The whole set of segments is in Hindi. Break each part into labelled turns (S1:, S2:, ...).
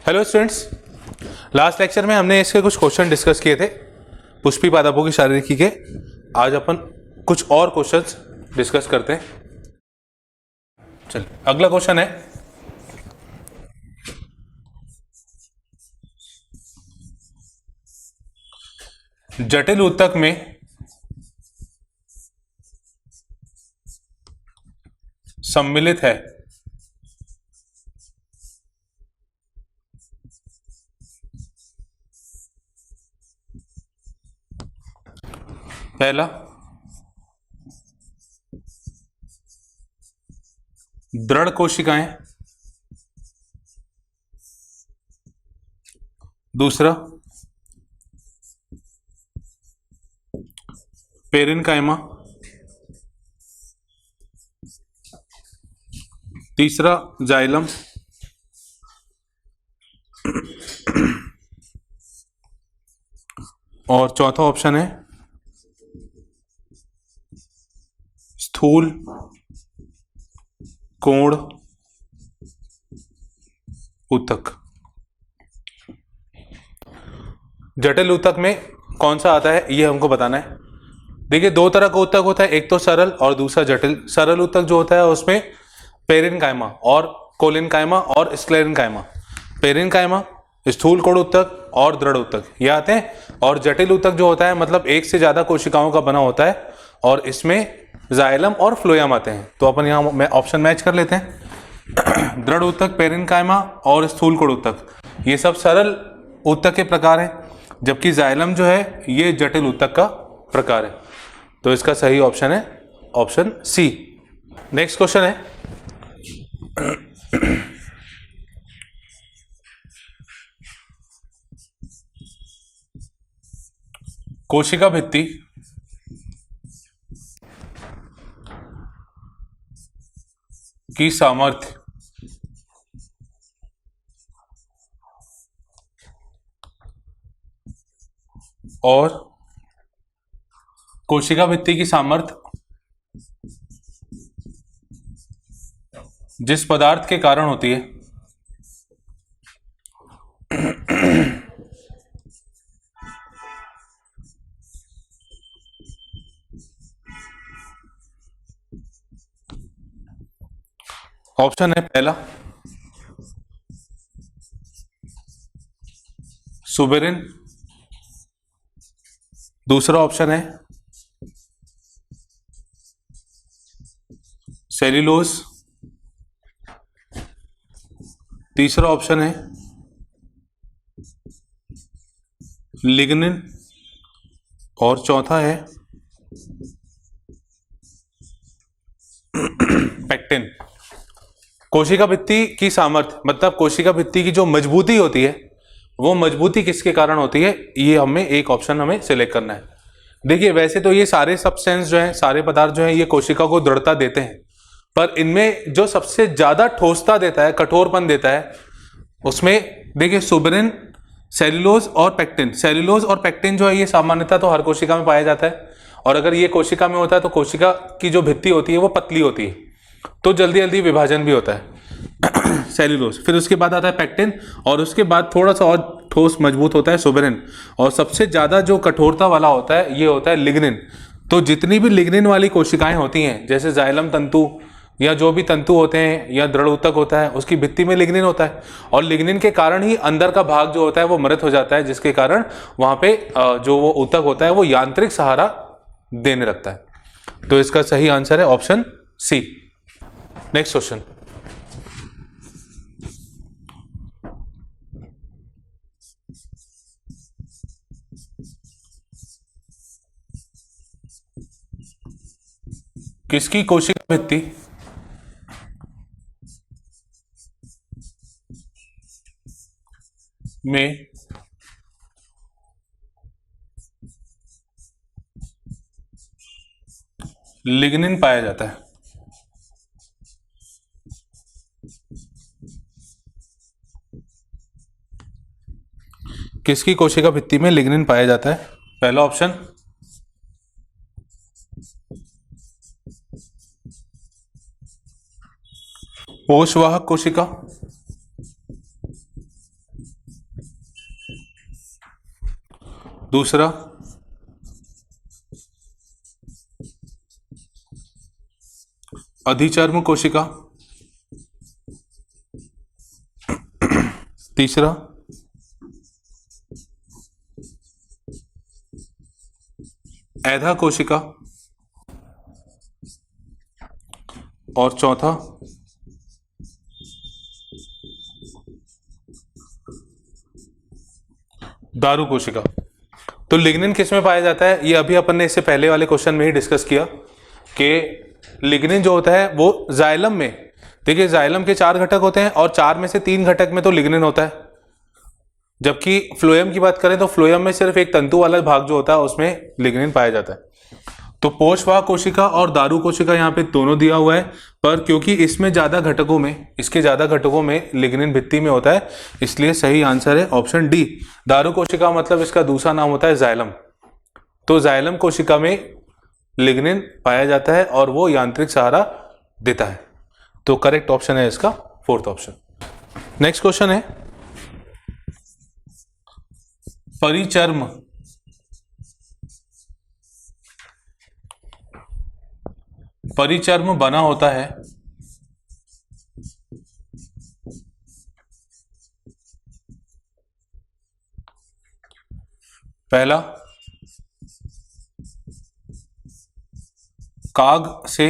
S1: हेलो स्टूडेंट्स, लास्ट लेक्चर में हमने इसके कुछ क्वेश्चन डिस्कस किए थे पुष्पी पादपों की शारीरिकी के। आज अपन कुछ और क्वेश्चंस डिस्कस करते हैं। चलिए, अगला क्वेश्चन है जटिल ऊतक में सम्मिलित है पहला दृढ़ कोशिकाएं, दूसरा पेरेन्काइमा, तीसरा जाइलम, और चौथा ऑप्शन है स्थूल कोण ऊतक। जटिल ऊतक में कौन सा आता है ये हमको बताना है। देखिए, दो तरह का ऊतक होता है, एक तो सरल और दूसरा जटिल। सरल ऊतक जो होता है उसमें पेरेन्काइमा और कोलिनकाइमा और स्क्लेरेन्काइमा, पेरेन्काइमा, स्थूल कोण ऊतक और दृढ़ ऊतक ये आते हैं। और जटिल ऊतक जो होता है मतलब एक से ज्यादा कोशिकाओं का बना होता है और इसमें जाइलम और फ्लोएम आते हैं। तो अपन यहाँ ऑप्शन मैच कर लेते हैं। दृढ़ ऊतक, पेरेन्काइमा और स्थूल कोण ऊतक ये सब सरल ऊतक के प्रकार हैं, जबकि जाइलम जो है ये जटिल ऊतक का प्रकार है। तो इसका सही ऑप्शन है ऑप्शन सी। नेक्स्ट क्वेश्चन है कोशिका भित्ति की सामर्थ्य और कोशिका भित्ति की सामर्थ्य जिस पदार्थ के कारण होती है ऑप्शन है पहला सुबेरिन, दूसरा ऑप्शन है सेल्यूलोज, तीसरा ऑप्शन है लिग्निन और चौथा है पेक्टिन। कोशिका भित्ति की सामर्थ्य मतलब कोशिका भित्ति की जो मजबूती होती है वो मजबूती किसके कारण होती है, ये हमें एक ऑप्शन हमें सिलेक्ट करना है। देखिए, वैसे तो ये सारे सब्सटेंस जो हैं, सारे पदार्थ जो हैं, ये कोशिका को दृढ़ता देते हैं, पर इनमें जो सबसे ज्यादा ठोसता देता है, कठोरपन देता है, उसमें देखिए सुबेरिन, सेल्यूलोज और पेक्टिन। सेल्यूलोज और पेक्टिन जो है ये सामान्यतः तो हर कोशिका में पाया जाता है, और अगर ये कोशिका में होता है तो कोशिका की जो भित्ति होती है वो पतली होती है, तो जल्दी जल्दी विभाजन भी होता है सेल्यूलोज। फिर उसके बाद आता है पेक्टिन और उसके बाद थोड़ा सा और ठोस मजबूत होता है सुबेरिन, और सबसे ज्यादा जो कठोरता वाला होता है ये होता है लिग्निन। तो जितनी भी लिग्निन वाली कोशिकाएं होती हैं, जैसे जाइलम तंतु या जो भी तंतु होते हैं या दृढ़ ऊतक होता है, उसकी भित्ति में लिग्निन होता है, और लिग्निन के कारण ही अंदर का भाग जो होता है वो मृत हो जाता है, जिसके कारण वहां पे जो वो ऊतक होता है वो यांत्रिक सहारा देने लगता है। तो इसका सही आंसर है ऑप्शन सी। नेक्स्ट क्वेश्चन, किसकी कोशिका भित्ति में लिग्निन पाया जाता है? किसकी कोशिका भित्ति में लिग्निन पाया जाता है? पहला ऑप्शन कोशवाहक कोशिका, दूसरा अधिचर्म कोशिका, तीसरा ऐधा कोशिका, और चौथा दारू कोशिका। तो लिग्निन किस में पाया जाता है, ये अभी अपन ने इससे पहले वाले क्वेश्चन में ही डिस्कस किया कि लिग्निन जो होता है वो जाइलम में, देखिए जाइलम के 4 घटक होते हैं और 4 में से 3 घटक में तो लिग्निन होता है, जबकि फ्लोएम की बात करें तो फ्लोएम में सिर्फ एक तंतु वाला भाग जो होता है उसमें लिग्निन पाया जाता है। तो पोषवाह कोशिका और दारू कोशिका यहाँ पे दोनों दिया हुआ है, पर क्योंकि इसमें ज्यादा घटकों में, इसके ज्यादा घटकों में लिग्निन भित्ति में होता है, इसलिए सही आंसर है ऑप्शन डी। दारू कोशिका मतलब इसका दूसरा नाम होता है जाइलम। तो जाइलम कोशिका में लिग्निन पाया जाता है और वो यांत्रिक सहारा देता है। तो करेक्ट ऑप्शन है इसका 4th ऑप्शन। नेक्स्ट क्वेश्चन है परिचर्म परिचर्म बना होता है पहला काग से,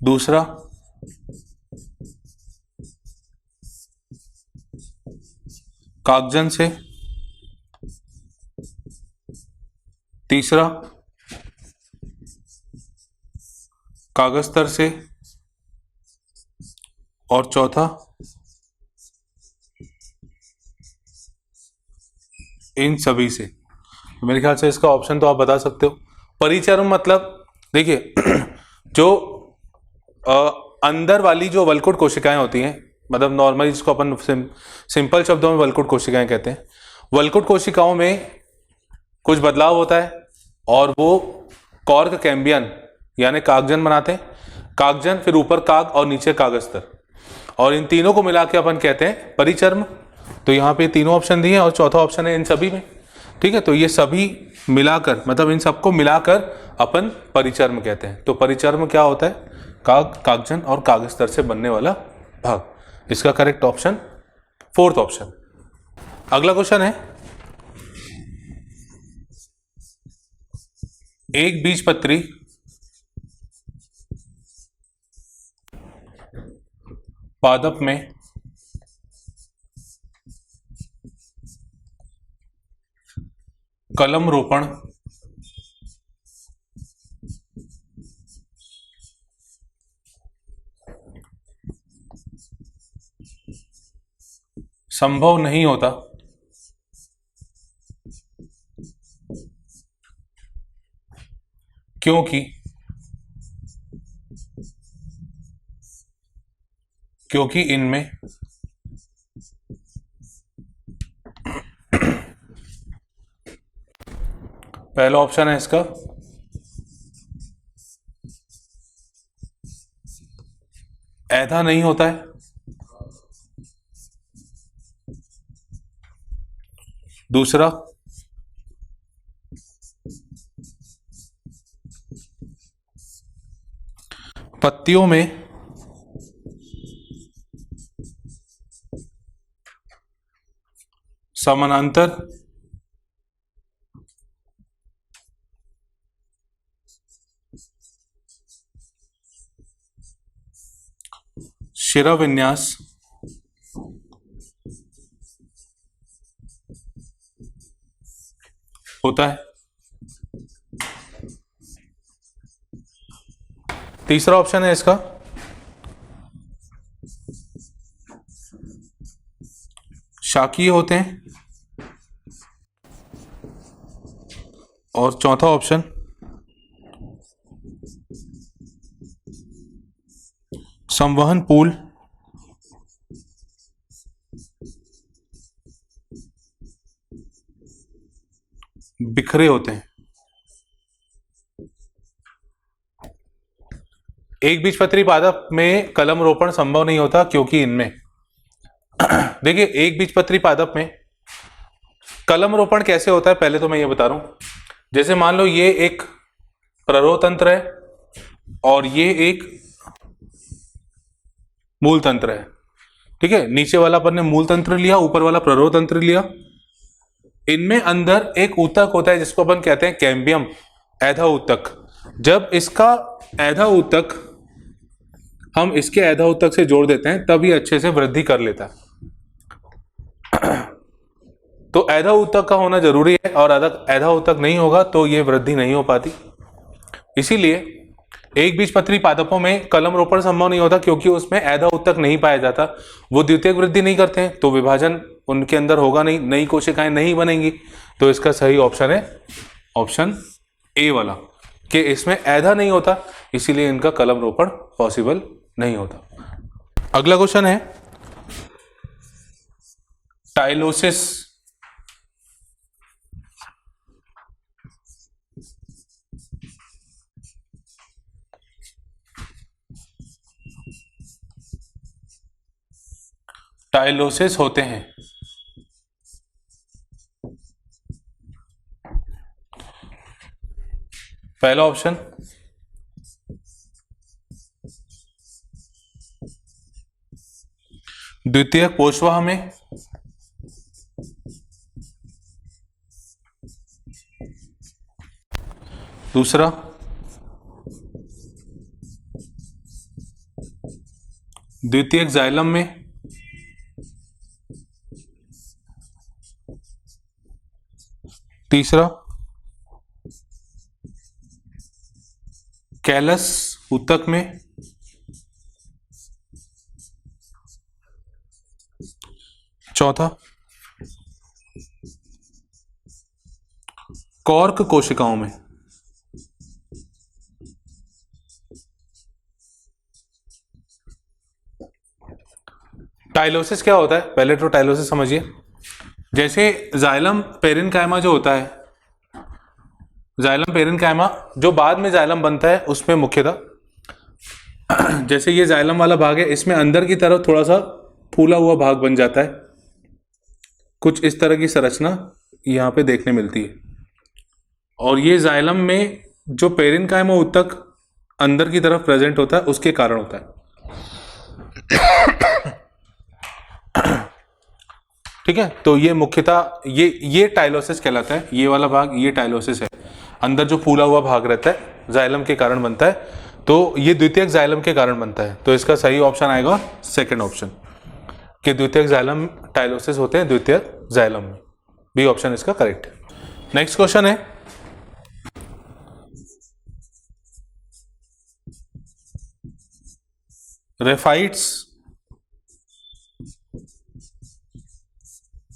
S1: दूसरा कागजन से, तीसरा कागस्तर से, और चौथा इन सभी से। मेरे ख्याल से इसका ऑप्शन तो आप बता सकते हो। परिचर्म मतलब देखिए जो अंदर वाली जो वल्कुट कोशिकाएं होती हैं, मतलब नॉर्मली जिसको अपन सिंपल शब्दों में वल्कुट कोशिकाएं कहते हैं, वल्कुट कोशिकाओं में कुछ बदलाव होता है और वो कॉर्क कैम्बियन यानी कागजन बनाते हैं। कागजन, फिर ऊपर काग और नीचे कागस्तर, और इन तीनों को मिला के अपन कहते हैं परिचर्म। तो यहाँ पे तीनों ऑप्शन दिए और चौथा ऑप्शन है इन सभी में। ठीक है, तो ये सभी मिलाकर, मतलब इन सबको मिलाकर अपन परिचर्म कहते हैं। तो परिचर्म क्या होता है, काग, कागजन और कागस्तर से बनने वाला भाग। इसका करेक्ट ऑप्शन 4th ऑप्शन। अगला क्वेश्चन है एक बीजपत्री पादप में कलम रोपण संभव नहीं होता क्योंकि इनमें पहला ऑप्शन है इसका ऐधा नहीं होता है, दूसरा पत्तियों में समानांतर शिरा विन्यास होता है। तीसरा ऑप्शन है इसका शाकीय होते हैं, और चौथा ऑप्शन संवहन पूल बिखरे होते हैं। एक बीजपत्री पादप में कलम रोपण संभव नहीं होता क्योंकि इनमें देखिए एक बीजपत्री पादप में कलम रोपण कैसे होता है पहले तो मैं ये बता रहा हूं। जैसे मान लो ये एक प्ररोह तंत्र है और ये एक मूल तंत्र है, ठीक है। नीचे वाला अपन ने मूल तंत्र लिया, ऊपर वाला प्ररोह तंत्र लिया। इनमें अंदर एक ऊतक होता है जिसको अपन कहते हैं कैम्बियम, ऐधा ऊतक। जब इसका ऐधा ऊतक हम इसके ऐधा ऊतक से जोड़ देते हैं तब ये अच्छे से वृद्धि कर लेता है। तो ऐधा ऊतक का होना जरूरी है, और ऐधा ऊतक नहीं होगा तो ये वृद्धि नहीं हो पाती। इसीलिए एक बीजपत्री पादपों में कलम रोपण संभव नहीं होता, क्योंकि उसमें ऐधा ऊतक नहीं पाया जाता। वो द्वितीयक वृद्धि नहीं करते हैं तो विभाजन उनके अंदर होगा नहीं, नई कोशिकाएं नहीं बनेंगी। तो इसका सही ऑप्शन है ऑप्शन ए वाला, कि इसमें ऐधा नहीं होता, इसीलिए इनका कलम रोपण पॉसिबल नहीं होता। अगला क्वेश्चन है टाइलोसिस। टाइलोसिस होते हैं। पहला ऑप्शन द्वितीयक पोषवाह में, दूसरा द्वितीयक जाइलम में, तीसरा कैलस ऊतक में, चौथा कॉर्क कोशिकाओं में। टाइलोसिस क्या होता है पहले तो टाइलोसिस समझिए। जैसे जाइलम पेरेन्काइमा जो होता है, जाइलम पेरेन्काइमा जो बाद में जाइलम बनता है उसमें मुख्यतः जैसे ये जाइलम वाला भाग है, इसमें अंदर की तरफ थोड़ा सा फूला हुआ भाग बन जाता है। कुछ इस तरह की संरचना यहाँ पे देखने मिलती है। और ये जाइलम में जो पेरेन्काइमा ऊतक अंदर की तरफ प्रेजेंट होता है उसके कारण होता है। ठीक है, तो ये मुख्यतः ये टाइलोसिस कहलाता है। ये वाला भाग ये टाइलोसिस है, अंदर जो फूला हुआ भाग रहता है जाइलम के कारण बनता है। तो ये द्वितीयक जाइलम के कारण बनता है। तो इसका सही ऑप्शन आएगा सेकंड ऑप्शन, कि द्वितीयक जाइलम टाइलोसिस होते हैं द्वितीयक जाइलम में। बी ऑप्शन इसका करेक्ट है। नेक्स्ट क्वेश्चन है रेफाइट्स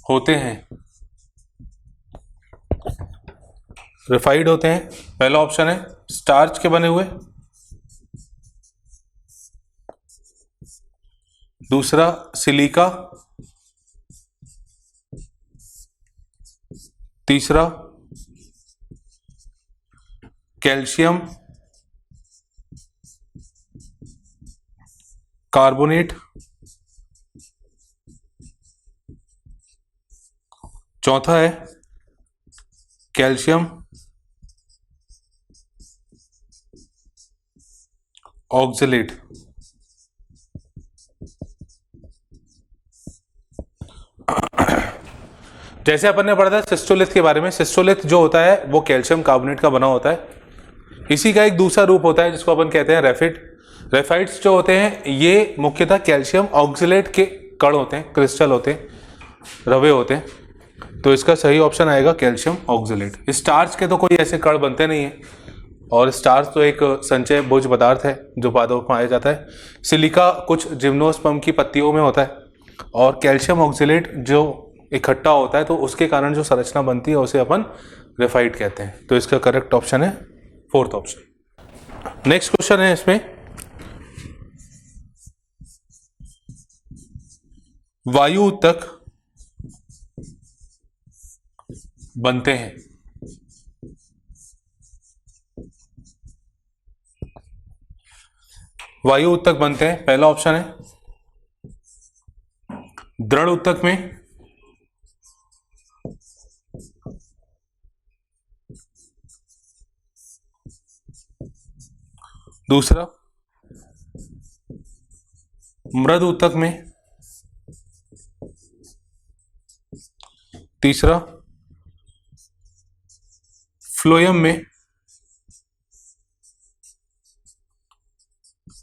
S1: होते हैं, रेफाइड होते हैं। पहला ऑप्शन है स्टार्च के बने हुए, दूसरा सिलिका, तीसरा कैल्शियम कार्बोनेट, चौथा है कैल्शियम ऑक्जेलेट। जैसे अपन ने पढ़ा था सिस्टोलिथ के बारे में, सिस्टोलिथ जो होता है वो कैल्शियम कार्बोनेट का बना होता है। इसी का एक दूसरा रूप होता है जिसको अपन कहते हैं रेफिड। रेफाइट्स जो होते हैं ये मुख्यतः कैल्शियम ऑक्जेलेट के कण होते हैं, क्रिस्टल होते हैं, रवे होते हैं। तो इसका सही ऑप्शन आएगा कैल्शियम ऑक्जेलेट। स्टार्च के तो कोई ऐसे कण बनते नहीं है, और स्टार्च तो एक संचय भोज्य पदार्थ है जो पादपों में पाया जाता है। सिलिका कुछ जिम्नोस्पर्म की पत्तियों में होता है, और कैल्शियम ऑक्जेलेट जो इकट्ठा होता है तो उसके कारण जो संरचना बनती है उसे अपन ग्रेफाइट कहते हैं। तो इसका करेक्ट ऑप्शन है फोर्थ ऑप्शन। नेक्स्ट क्वेश्चन है इसमें वायु ऊतक बनते हैं। वायु ऊतक बनते हैं, पहला ऑप्शन है दृढ़ ऊतक में, दूसरा मृद ऊतक में, तीसरा फ्लोएम में,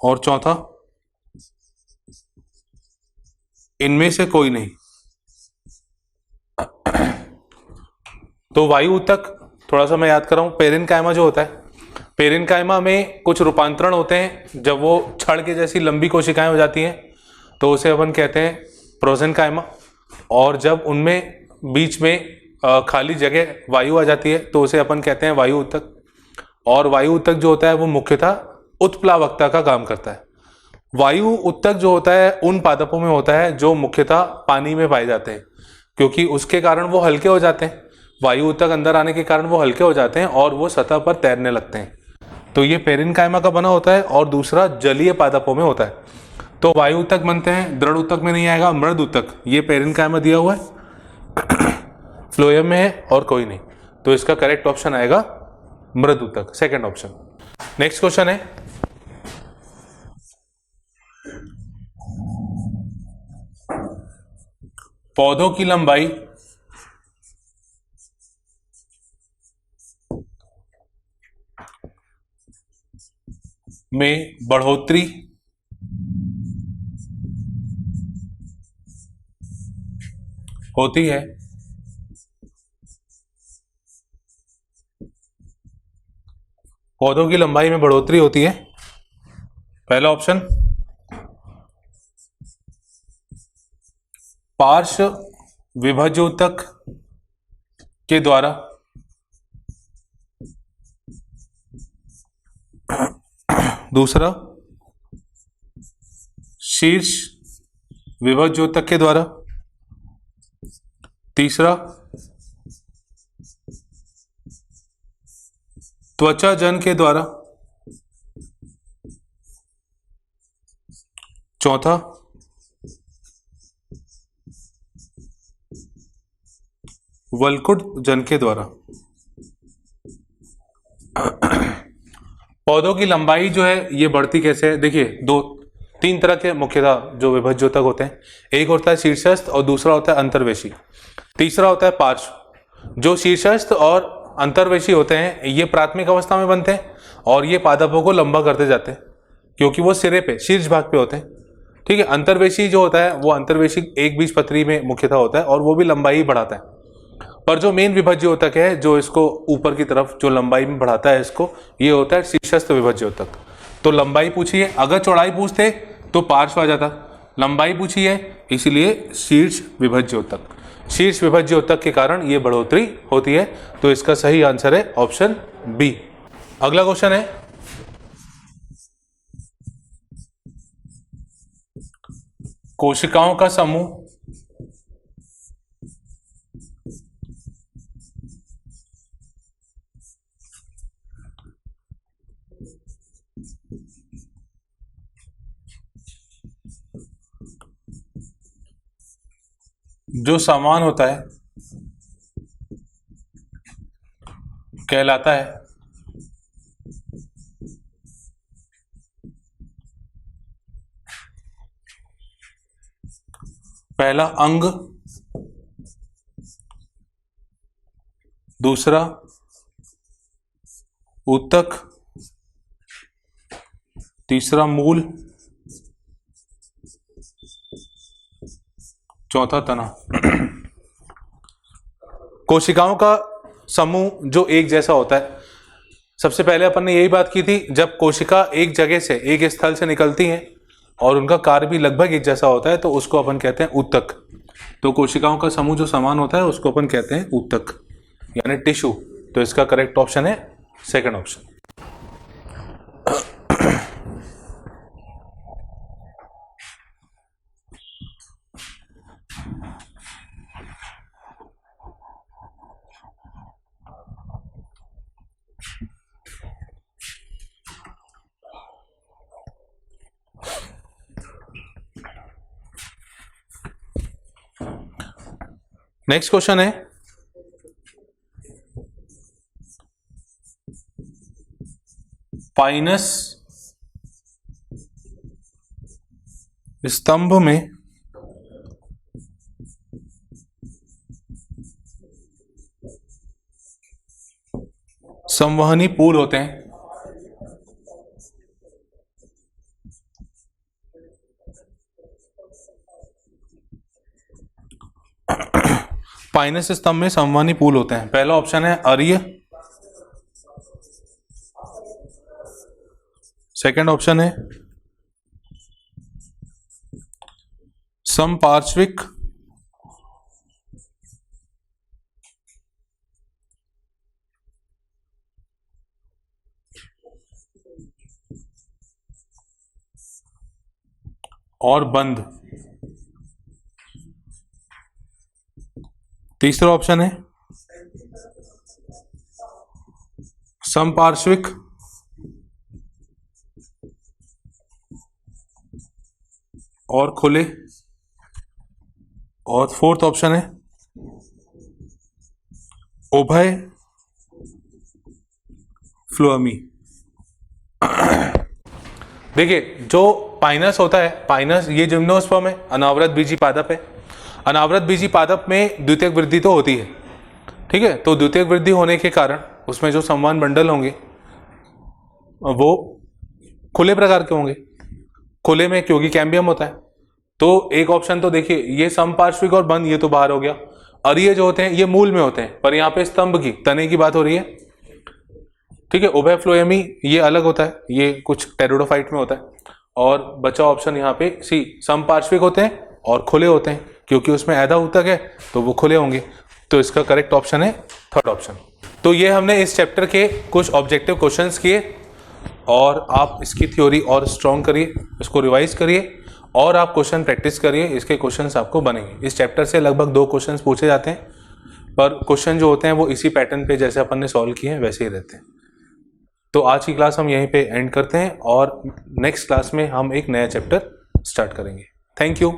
S1: और चौथा इनमें से कोई नहीं। तो वायु ऊतक थोड़ा सा मैं याद कर रहा हूं, पेरेन्काइमा जो होता है, पेरेन्काइमा में कुछ रूपांतरण होते हैं। जब वो छड़ के जैसी लंबी कोशिकाएं हो जाती हैं तो उसे अपन कहते हैं प्रोजेनकाइमा, और जब उनमें बीच में खाली जगह वायु आ जाती है तो उसे अपन कहते हैं वायु ऊतक। और वायु ऊतक जो होता है वो मुख्यतः उत्प्लावकता का काम करता है। वायु ऊतक जो होता है उन पादपों में होता है जो मुख्यतः पानी में पाए जाते हैं, क्योंकि उसके कारण वो हल्के हो जाते हैं। वायु ऊतक अंदर आने के कारण वो हल्के हो जाते हैं और वो सतह पर तैरने लगते हैं। तो ये पेरेन्काइमा का बना होता है, और दूसरा जलीय पादपों में होता है। तो वायु ऊतक बनते हैं, दृढ़ ऊतक में नहीं आएगा। मृद ऊतक ये पेरेन्काइमा दिया हुआ है, फ्लोएम में है और कोई नहीं, तो इसका करेक्ट ऑप्शन आएगा मृद ऊतक, सेकंड ऑप्शन। नेक्स्ट क्वेश्चन है, पौधों की लंबाई में बढ़ोतरी होती है पौधों की लंबाई में बढ़ोतरी होती है। पहला ऑप्शन पार्श्व विभज्योतक के द्वारा, दूसरा शीर्ष विभज्योतक के द्वारा, तीसरा त्वचा जन के द्वारा, चौथा वल्कुट जन के द्वारा। पौधों की लंबाई जो है ये बढ़ती कैसे है? देखिए, तीन तरह के मुख्यतः जो विभज्योतक होते हैं, एक होता है शीर्षस्थ और दूसरा होता है अंतर्वेशी, तीसरा होता है पार्श्व। जो शीर्षस्थ और अंतर्वेशी होते हैं ये प्राथमिक अवस्था में बनते हैं और ये पादपों को लंबा करते जाते हैं क्योंकि वो सिरे पे, शीर्ष भाग पे होते हैं। ठीक है, अंतर्वेशी जो होता है वो अंतर्वेशी एक बीजपत्री में मुख्यतः होता है और वो भी लंबाई ही बढ़ाता है। पर जो मेन विभज्योतक है जो इसको ऊपर की तरफ जो लंबाई में बढ़ाता है इसको, ये होता है शीर्षस्थ विभज्योतक। तो लंबाई पूछी है, अगर चौड़ाई पूछते तो पार्श्व आ जाता, लंबाई पूछी है इसीलिए शीर्ष विभज्योतक। शीर्ष विभज्योतक के कारण ये बढ़ोतरी होती है, तो इसका सही आंसर है ऑप्शन बी। अगला क्वेश्चन है, कोशिकाओं का समूह जो समान होता है कहलाता है पहला अंग, दूसरा ऊतक, तीसरा मूल, चौथा तना। कोशिकाओं का समूह जो एक जैसा होता है, सबसे पहले अपन ने यही बात की थी, जब कोशिका एक जगह से, एक स्थल से निकलती हैं और उनका कार्य भी लगभग एक जैसा होता है तो उसको अपन कहते हैं ऊतक। तो कोशिकाओं का समूह जो समान होता है उसको अपन कहते हैं ऊतक यानी टिश्यू। तो इसका करेक्ट ऑप्शन है सेकंड ऑप्शन। नेक्स्ट क्वेश्चन है, पाइनस स्तंभ में संवहनी पुल होते हैं। पाइनस स्तंभ में संवहनी पुल होते हैं। पहला ऑप्शन है अरीय, सेकंड ऑप्शन है समपार्श्विक, और बंद। तीसरा ऑप्शन है समपार्श्विक, और खुले, और फोर्थ ऑप्शन है उभय फ्लोएमी। देखिए जो पाइनस होता है, पाइनस ये जिम्नोस्पर्म है, अनावृत बीजी पादप है। अनावृत बीजी पादप में द्वितीयक वृद्धि तो होती है, ठीक है। तो द्वितीयक वृद्धि होने के कारण उसमें जो संवहन बंडल होंगे वो खुले प्रकार के होंगे। खुले में क्योंकि कैम्बियम होता है, तो एक ऑप्शन तो देखिए ये समपार्श्विक और बंद, ये तो बाहर हो गया। और ये जो होते हैं ये मूल में होते हैं, पर यहाँ पे स्तंभ की, तने की बात हो रही है, ठीक है। उभय फ्लोएमी ये अलग होता है, ये कुछ टेरिडोफाइट में होता है। और बचा ऑप्शन यहाँ पे सी, समपार्श्विक होते हैं और खुले होते हैं, क्योंकि उसमें ऐदा ऊतक है तो वो खुले होंगे। तो इसका करेक्ट ऑप्शन है थर्ड ऑप्शन। तो ये हमने इस चैप्टर के कुछ ऑब्जेक्टिव क्वेश्चंस किए, और आप इसकी थ्योरी और स्ट्रॉन्ग करिए, इसको रिवाइज करिए, और आप क्वेश्चन प्रैक्टिस करिए, इसके क्वेश्चंस आपको बनेंगे। इस चैप्टर से लगभग 2 क्वेश्चंस पूछे जाते हैं, पर क्वेश्चन जो होते हैं वो इसी पैटर्न पे जैसे अपन ने सॉल्व किए हैं वैसे ही रहते हैं। तो आज की क्लास हम यहीं पे एंड करते हैं, और नेक्स्ट क्लास में हम एक नया चैप्टर स्टार्ट करेंगे। Thank you.